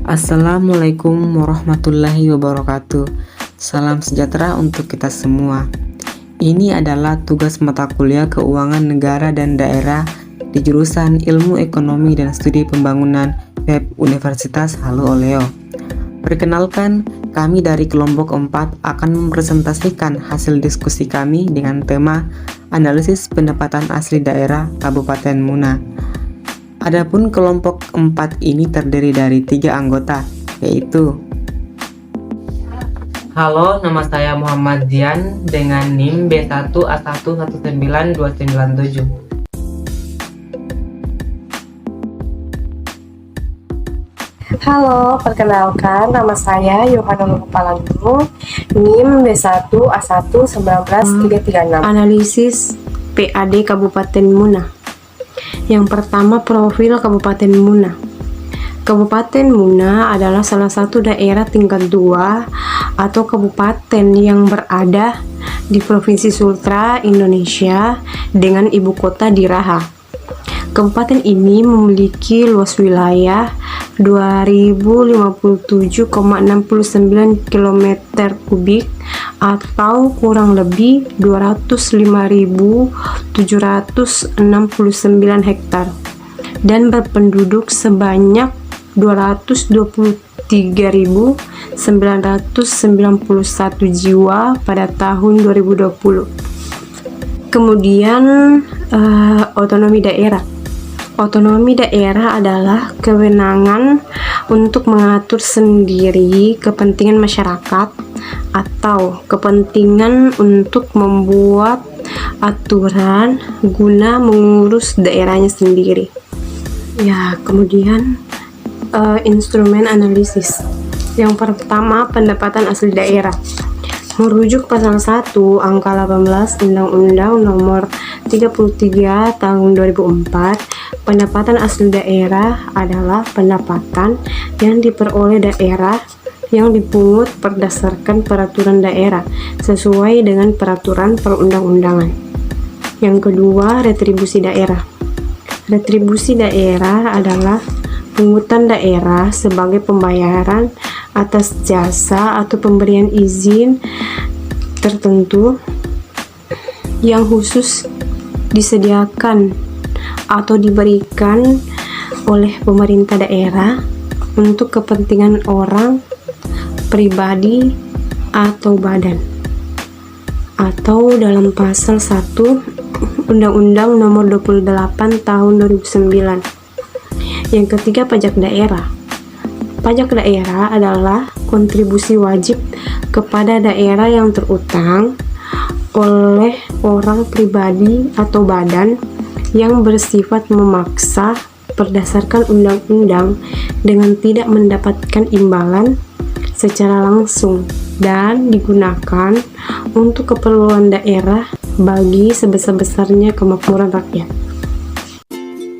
Assalamualaikum warahmatullahi wabarakatuh. Salam sejahtera untuk kita semua. Ini adalah tugas mata kuliah Keuangan Negara dan Daerah di jurusan Ilmu Ekonomi dan Studi Pembangunan FEB Universitas Halu Oleo. Perkenalkan, kami dari kelompok 4 akan mempresentasikan hasil diskusi kami dengan tema Analisis Pendapatan Asli Daerah Kabupaten Muna. Adapun kelompok 4 ini terdiri dari 3 anggota, yaitu: Halo, nama saya Muhammad Zian dengan NIM B1A119297. Halo, perkenalkan nama saya Yohanul Kepalanggu, NIM B1A11936. Analisis PAD Kabupaten Muna. Yang pertama, profil Kabupaten Muna. Kabupaten Muna adalah salah satu daerah tingkat 2 atau kabupaten yang berada di Provinsi Sultra, Indonesia dengan ibu kota di Raha. Kabupaten ini memiliki luas wilayah 2057,69 km kubik atau kurang lebih 205.769 hektar dan berpenduduk sebanyak 223.991 jiwa pada tahun 2020. Kemudian otonomi daerah. Otonomi daerah adalah kewenangan untuk mengatur sendiri kepentingan masyarakat atau kepentingan untuk membuat aturan guna mengurus daerahnya sendiri. Ya, kemudian instrumen analisis. Yang pertama, pendapatan asli daerah. Merujuk pasal 1 angka 18 Undang-Undang Nomor 33 Tahun 2004, pendapatan asli daerah adalah pendapatan yang diperoleh daerah yang dipungut berdasarkan peraturan daerah sesuai dengan peraturan perundang-undangan. Yang kedua, retribusi daerah. Retribusi daerah adalah pungutan daerah sebagai pembayaran atas jasa atau pemberian izin tertentu yang khusus disediakan atau diberikan oleh pemerintah daerah untuk kepentingan orang, pribadi, atau badan, atau dalam pasal 1 Undang-Undang Nomor 28 Tahun 2009. Yang ketiga, pajak daerah. Pajak daerah adalah kontribusi wajib kepada daerah yang terutang oleh orang pribadi atau badan yang bersifat memaksa berdasarkan undang-undang dengan tidak mendapatkan imbalan secara langsung dan digunakan untuk keperluan daerah bagi sebesar-besarnya kemakmuran rakyat.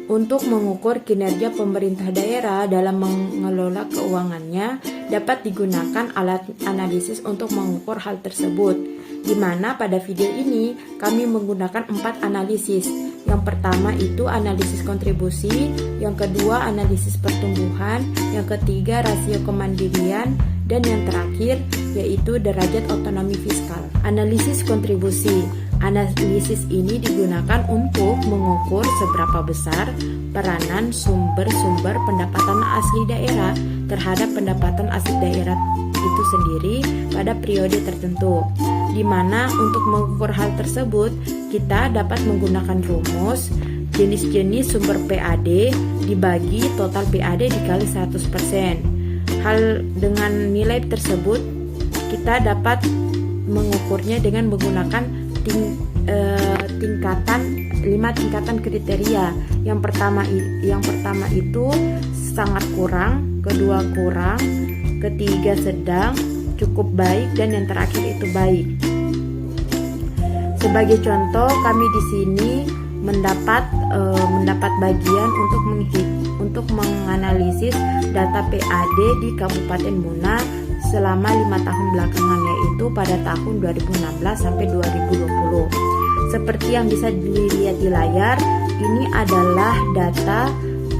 Untuk mengukur kinerja pemerintah daerah dalam mengelola keuangannya, dapat digunakan alat analisis untuk mengukur hal tersebut, di mana pada video ini kami menggunakan 4 analisis. Yang pertama itu analisis kontribusi, yang kedua analisis pertumbuhan, yang ketiga rasio kemandirian, dan yang terakhir yaitu derajat otonomi fiskal. Analisis kontribusi. Analisis ini digunakan untuk mengukur seberapa besar peranan sumber-sumber pendapatan asli daerah terhadap pendapatan asli daerah itu sendiri pada periode tertentu, di mana untuk mengukur hal tersebut kita dapat menggunakan rumus jenis-jenis sumber PAD dibagi total PAD dikali 100%. Hal dengan nilai tersebut kita dapat mengukurnya dengan menggunakan 5 tingkatan kriteria. Yang pertama itu sangat kurang, kedua kurang, ketiga sedang, cukup baik, dan yang terakhir itu baik. Sebagai contoh, kami di sini mendapat bagian untuk menganalisis data PAD di Kabupaten Muna selama 5 tahun belakangan, yaitu pada tahun 2016 sampai 2020. Seperti yang bisa dilihat di layar, ini adalah data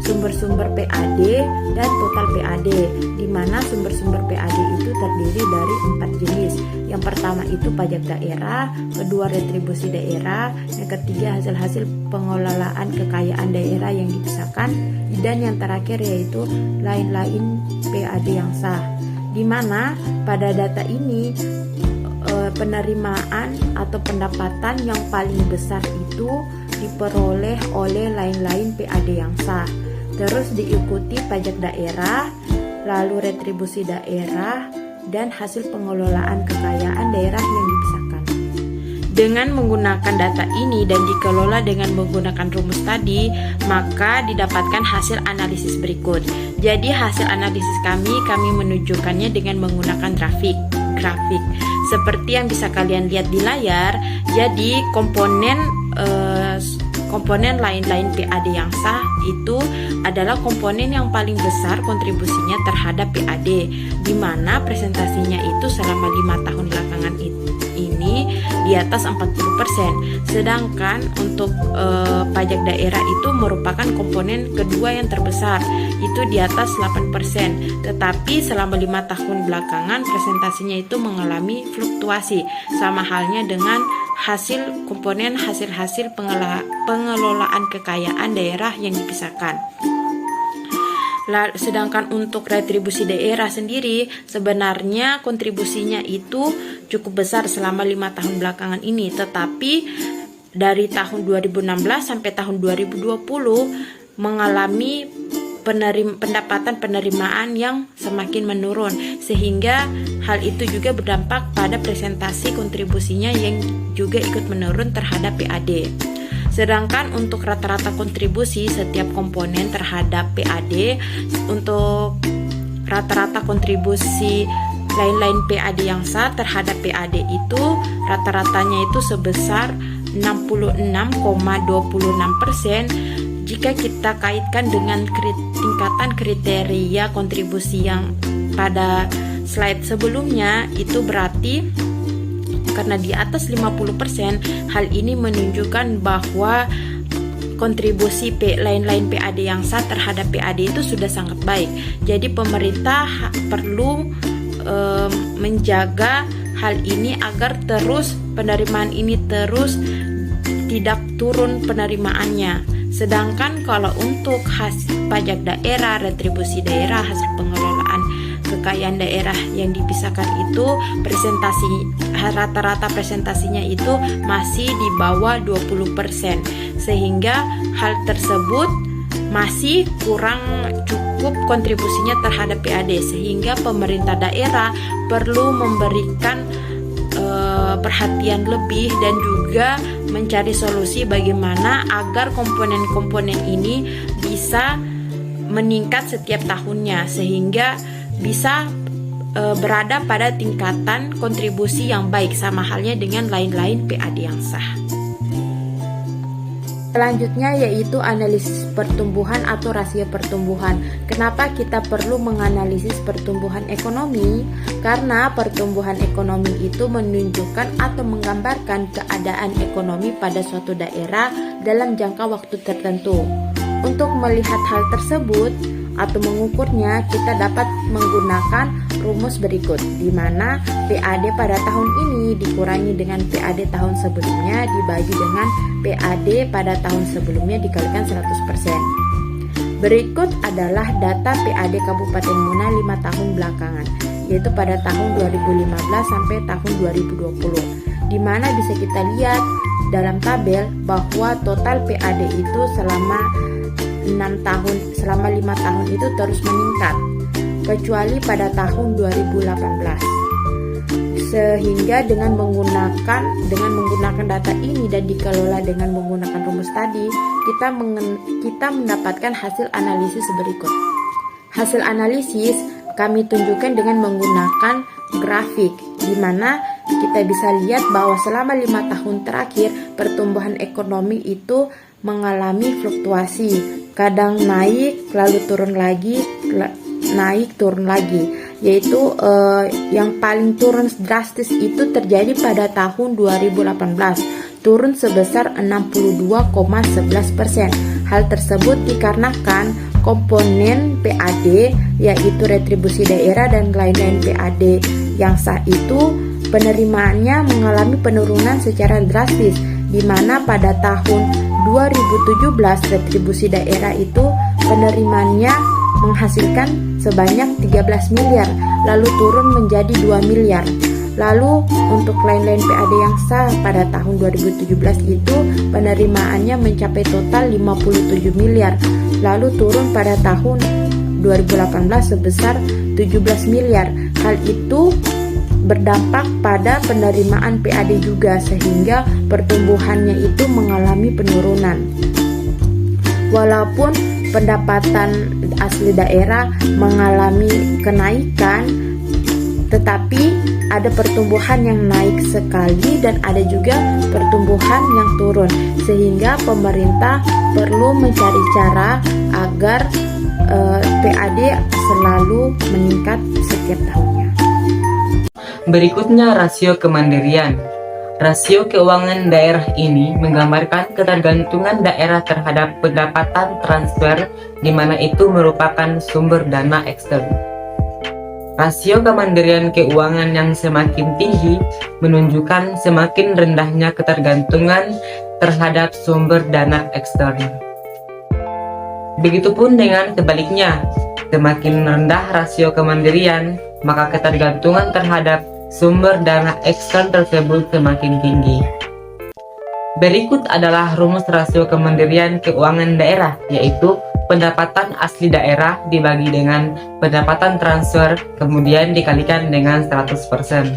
sumber-sumber PAD dan total PAD, di mana sumber-sumber PAD itu terdiri dari 4 jenis. Yang pertama itu pajak daerah, kedua retribusi daerah, yang ketiga hasil-hasil pengelolaan kekayaan daerah yang dipisahkan, dan yang terakhir yaitu lain-lain PAD yang sah. Di mana pada data ini penerimaan atau pendapatan yang paling besar itu diperoleh oleh lain-lain PAD yang sah. Terus diikuti pajak daerah, lalu retribusi daerah, dan hasil pengelolaan kekayaan daerah yang dipisahkan. Dengan menggunakan data ini dan dikelola dengan menggunakan rumus tadi, maka didapatkan hasil analisis berikut. Jadi hasil analisis kami menunjukkannya dengan menggunakan grafik. Seperti yang bisa kalian lihat di layar, jadi komponen lain-lain PAD yang sah itu adalah komponen yang paling besar kontribusinya terhadap PAD, di mana presentasinya itu selama 5 tahun belakangan ini di atas 40%. Sedangkan untuk pajak daerah itu merupakan komponen kedua yang terbesar, itu di atas 8%. Tetapi selama 5 tahun belakangan presentasinya itu mengalami fluktuasi, sama halnya dengan hasil pengelolaan kekayaan daerah yang dipisahkan. Sedangkan untuk retribusi daerah sendiri sebenarnya kontribusinya itu cukup besar selama 5 tahun belakangan ini, tetapi dari tahun 2016 sampai tahun 2020 mengalami pendapatan penerimaan yang semakin menurun, sehingga hal itu juga berdampak pada presentasi kontribusinya yang juga ikut menurun terhadap PAD. Sedangkan untuk rata-rata kontribusi setiap komponen terhadap PAD, untuk rata-rata kontribusi lain-lain PAD yang sah terhadap PAD itu rata-ratanya itu sebesar 66,26% jika kita kaitkan dengan tingkatan kriteria kontribusi yang pada slide sebelumnya. Itu berarti karena di atas 50%, hal ini menunjukkan bahwa kontribusi lain-lain PAD yang sah terhadap PAD itu sudah sangat baik. Jadi pemerintah perlu menjaga hal ini agar terus penerimaan ini terus tidak turun penerimaannya. Sedangkan kalau untuk hasil pajak daerah, retribusi daerah, hasil pengelolaan kekayaan daerah yang dipisahkan itu rata-rata presentasinya itu masih di bawah 20%, sehingga hal tersebut masih kurang cukup kontribusinya terhadap PAD, sehingga pemerintah daerah perlu memberikan perhatian lebih dan juga mencari solusi bagaimana agar komponen-komponen ini bisa meningkat setiap tahunnya, sehingga bisa berada pada tingkatan kontribusi yang baik, sama halnya dengan lain-lain PAD yang sah. Selanjutnya yaitu analisis pertumbuhan atau rasio pertumbuhan. Kenapa kita perlu menganalisis pertumbuhan ekonomi? Karena pertumbuhan ekonomi itu menunjukkan atau menggambarkan keadaan ekonomi pada suatu daerah dalam jangka waktu tertentu. Untuk melihat hal tersebut atau mengukurnya, kita dapat menggunakan rumus berikut, di mana PAD pada tahun ini dikurangi dengan PAD tahun sebelumnya dibagi dengan PAD pada tahun sebelumnya dikalikan 100%. Berikut adalah data PAD Kabupaten Muna 5 tahun belakangan, yaitu pada tahun 2015 sampai tahun 2020, di mana bisa kita lihat dalam tabel bahwa total PAD itu selama 5 tahun itu terus meningkat, kecuali pada tahun 2018. Sehingga dengan menggunakan data ini dan dikelola dengan menggunakan rumus tadi, kita mendapatkan hasil analisis berikut. Hasil analisis kami tunjukkan dengan menggunakan grafik, di mana kita bisa lihat bahwa selama 5 tahun terakhir pertumbuhan ekonomi itu mengalami fluktuasi, kadang naik lalu turun lagi, naik turun lagi, yaitu yang paling turun drastis itu terjadi pada tahun 2018, turun sebesar 62,11%. Hal tersebut dikarenakan komponen PAD, yaitu retribusi daerah dan lain-lain PAD yang sah itu penerimaannya mengalami penurunan secara drastis, di mana pada tahun 2017 retribusi daerah itu penerimaannya menghasilkan sebanyak 13 miliar, lalu turun menjadi 2 miliar. Lalu untuk lain-lain PAD yang sah pada tahun 2017 itu penerimaannya mencapai total 57 miliar, lalu turun pada tahun 2018 sebesar 17 miliar. Hal itu berdampak pada penerimaan PAD juga, sehingga pertumbuhannya itu mengalami penurunan. Walaupun pendapatan asli daerah mengalami kenaikan, tetapi ada pertumbuhan yang naik sekali dan ada juga pertumbuhan yang turun, sehingga pemerintah perlu mencari cara agar PAD selalu meningkat setiap tahunnya. Berikutnya rasio kemandirian. Rasio keuangan daerah ini menggambarkan ketergantungan daerah terhadap pendapatan transfer, di mana itu merupakan sumber dana eksternal. Rasio kemandirian keuangan yang semakin tinggi menunjukkan semakin rendahnya ketergantungan terhadap sumber dana eksternal. Begitupun dengan sebaliknya, semakin rendah rasio kemandirian, maka ketergantungan terhadap sumber dana eksternal tersebut semakin tinggi. Berikut adalah rumus rasio kemandirian keuangan daerah, yaitu pendapatan asli daerah dibagi dengan pendapatan transfer, kemudian dikalikan dengan 100%.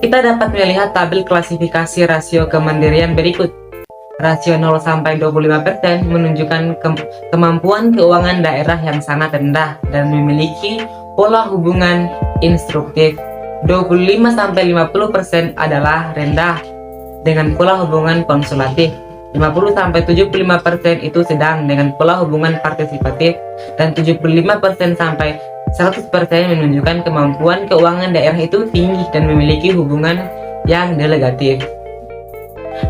Kita dapat melihat tabel klasifikasi rasio kemandirian berikut. Rasio 0 sampai 25% menunjukkan kemampuan keuangan daerah yang sangat rendah dan memiliki pola hubungan instruktif. 25 sampai 50% adalah rendah dengan pola hubungan konsulatif. 50-75% itu sedang dengan pola hubungan partisipatif, dan 75% sampai 100% menunjukkan kemampuan keuangan daerah itu tinggi dan memiliki hubungan yang delegatif.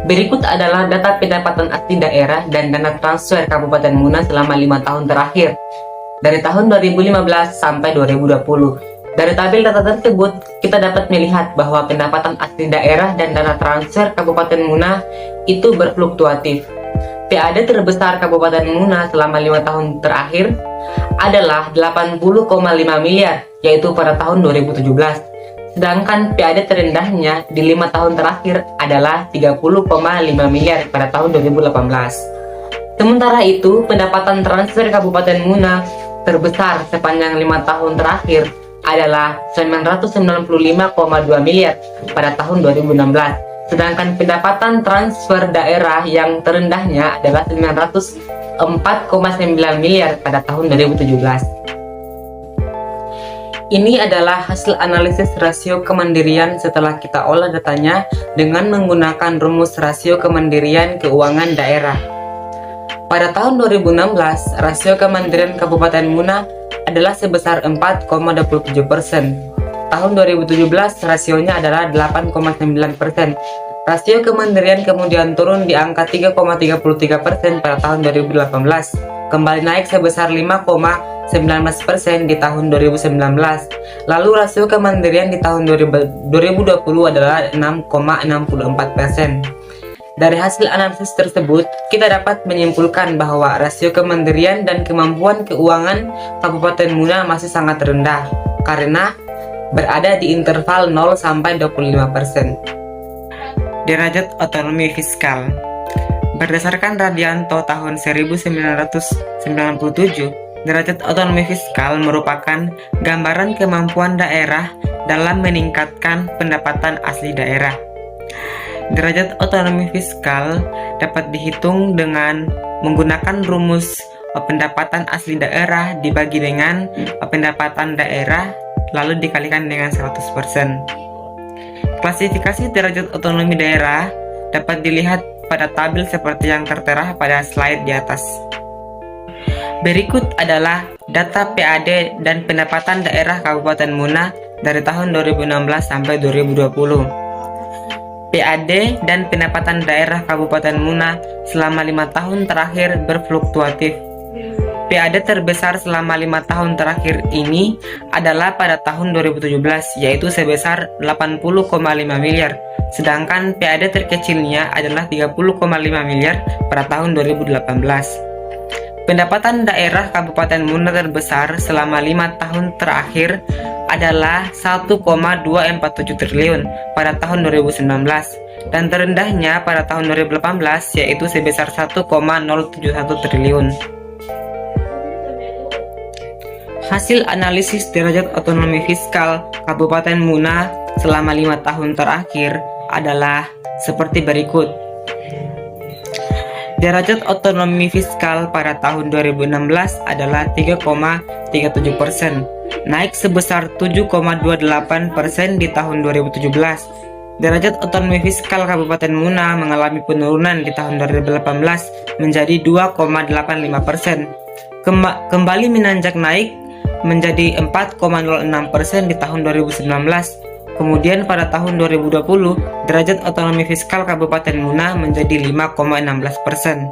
Berikut adalah data pendapatan asli daerah dan dana transfer Kabupaten Muna selama 5 tahun terakhir, dari tahun 2015 sampai 2020. Dari tabel data tersebut, kita dapat melihat bahwa pendapatan asli daerah dan dana transfer Kabupaten Muna itu berfluktuatif. PAD terbesar Kabupaten Muna selama 5 tahun terakhir adalah 80,5 miliar, yaitu pada tahun 2017. Sedangkan PAD terendahnya di 5 tahun terakhir adalah 30,5 miliar pada tahun 2018. Sementara itu, pendapatan transfer Kabupaten Muna terbesar sepanjang 5 tahun terakhir adalah 995,2 miliar pada tahun 2016. Sedangkan pendapatan transfer daerah yang terendahnya adalah 904,9 miliar pada tahun 2017. Ini adalah hasil analisis rasio kemandirian setelah kita olah datanya dengan menggunakan rumus rasio kemandirian keuangan daerah. Pada tahun 2016, rasio kemandirian Kabupaten Muna adalah sebesar 4,27%. Tahun 2017 rasionya adalah 8,9%. Rasio kemandirian kemudian turun di angka 3,33% pada tahun 2018, kembali naik sebesar 5,19% di tahun 2019. Lalu rasio kemandirian di tahun 2020 adalah 6,64%. Dari hasil analisis tersebut, kita dapat menyimpulkan bahwa rasio kemandirian dan kemampuan keuangan Kabupaten Muna masih sangat rendah karena berada di interval 0 sampai 25%. Derajat otonomi fiskal. Berdasarkan Radianto tahun 1997, derajat otonomi fiskal merupakan gambaran kemampuan daerah dalam meningkatkan pendapatan asli daerah. Derajat otonomi fiskal dapat dihitung dengan menggunakan rumus pendapatan asli daerah dibagi dengan pendapatan daerah lalu dikalikan dengan 100%. Klasifikasi derajat otonomi daerah dapat dilihat pada tabel seperti yang tertera pada slide di atas. Berikut adalah data PAD dan pendapatan daerah Kabupaten Muna dari tahun 2016 sampai 2020. PAD dan pendapatan daerah Kabupaten Muna selama 5 tahun terakhir berfluktuatif. PAD terbesar selama 5 tahun terakhir ini adalah pada tahun 2017, yaitu sebesar 80,5 miliar. Sedangkan PAD terkecilnya adalah 30,5 miliar pada tahun 2018. Pendapatan daerah Kabupaten Muna terbesar selama 5 tahun terakhir adalah 1,247 triliun pada tahun 2019 dan terendahnya pada tahun 2018 yaitu sebesar 1,071 triliun. Hasil analisis derajat otonomi fiskal Kabupaten Muna selama 5 tahun terakhir adalah seperti berikut. Derajat otonomi fiskal pada tahun 2016 adalah 3,37%, naik sebesar 7,28% di tahun 2017. Derajat otonomi fiskal Kabupaten Muna mengalami penurunan di tahun 2018 menjadi 2,85%. Kembali menanjak naik menjadi 4,06% di tahun 2019. Kemudian pada tahun 2020, derajat otonomi fiskal Kabupaten Muna menjadi 5,16%.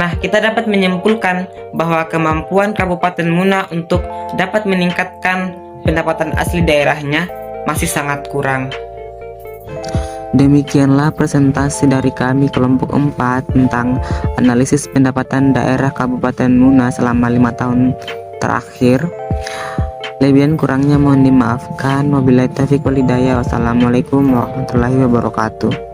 Nah, kita dapat menyimpulkan bahwa kemampuan Kabupaten Muna untuk dapat meningkatkan pendapatan asli daerahnya masih sangat kurang. Demikianlah presentasi dari kami kelompok 4 tentang analisis pendapatan daerah Kabupaten Muna selama 5 tahun terakhir. Lebihan kurangnya mohon dimaafkan. Wabillahi taufiq wal hidayah. Wassalamualaikum warahmatullahi wabarakatuh.